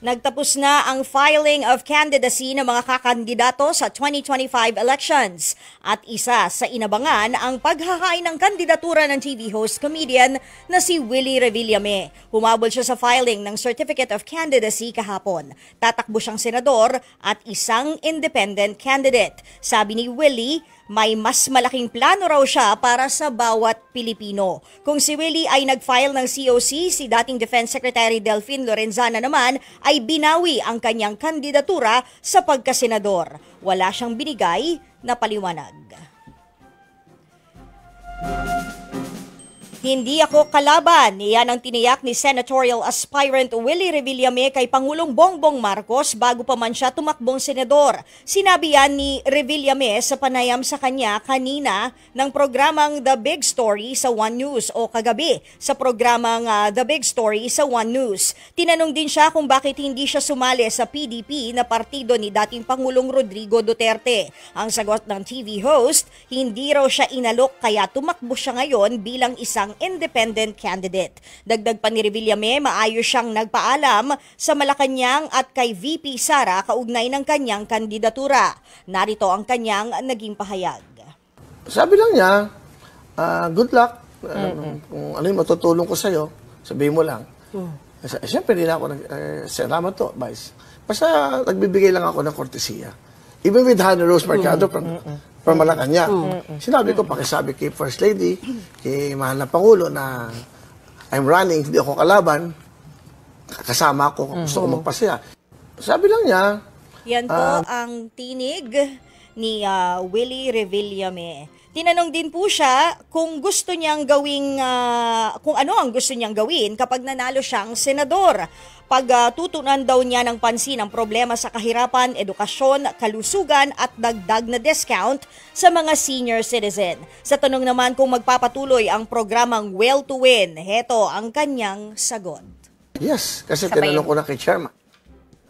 Nagtapos na ang filing of candidacy ng mga kakandidato sa 2025 elections at isa sa inabangan ang paghahain ng kandidatura ng TV host comedian na si Willie Revillame. Humabol siya sa filing ng Certificate of Candidacy kahapon. Tatakbo siyang senador at isang independent candidate. Sabi ni Willie, may mas malaking plano raw siya para sa bawat Pilipino. Kung si Willie ay nag-file ng COC, si dating Defense Secretary Delfin Lorenzana naman ay binawi ang kanyang kandidatura sa pagkasenador. Wala siyang binigay na paliwanag. Hindi ako kalaban. Iyan ang tiniyak ni senatorial aspirant Willie Revillame kay Pangulong Bongbong Marcos bago pa man siya tumakbong senador. Sinabi yan ni Revillame sa panayam sa kanya kanina ng programang The Big Story sa One News o kagabi sa programang The Big Story sa One News. Tinanong din siya kung bakit hindi siya sumali sa PDP na partido ni dating Pangulong Rodrigo Duterte. Ang sagot ng TV host, hindi raw siya inalok kaya tumakbo siya ngayon bilang isang independent candidate. Dagdag pa ni Revillame, maayos siyang nagpaalam sa Malacanang at kay VP Sara kaugnay ng kanyang kandidatura. Narito ang kanyang naging pahayag. Sabi lang niya, good luck. Kung ano yung matutulong ko sa'yo, sabihin mo lang. Siyempre, hindi na ako salamat to, Vice. Basta nagbibigay lang ako ng kortesiya. Even with Hannah Rose Mercado from Malacanang. Sinabi ko, pakisabi kay First Lady, kay mahal na Pangulo na I'm running, hindi ako kalaban, kasama ako, gusto ko magpasaya. Sabi lang niya. Yan po ang tinig ni Willie Revillame. Tinanong din po siya kung gusto niyang gawing, kung ano ang gusto niyang gawin kapag nanalo siyang senador. Pagtutunan daw niya ng pansin ang problema sa kahirapan, edukasyon, kalusugan at dagdag na discount sa mga senior citizen. Sa tanong naman kung magpapatuloy ang programang Well to Win, heto ang kanyang sagot. Yes, kasi tinanong ko na kay Chairman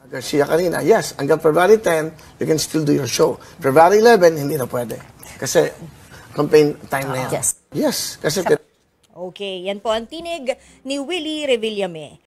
Garcia kanina, yes, hanggang February 10, you can still do your show. February 11, hindi na pwede. Kasi campaign time na yan. Yes, kasi... Okay, yan po ang tinig ni Willie Revillame.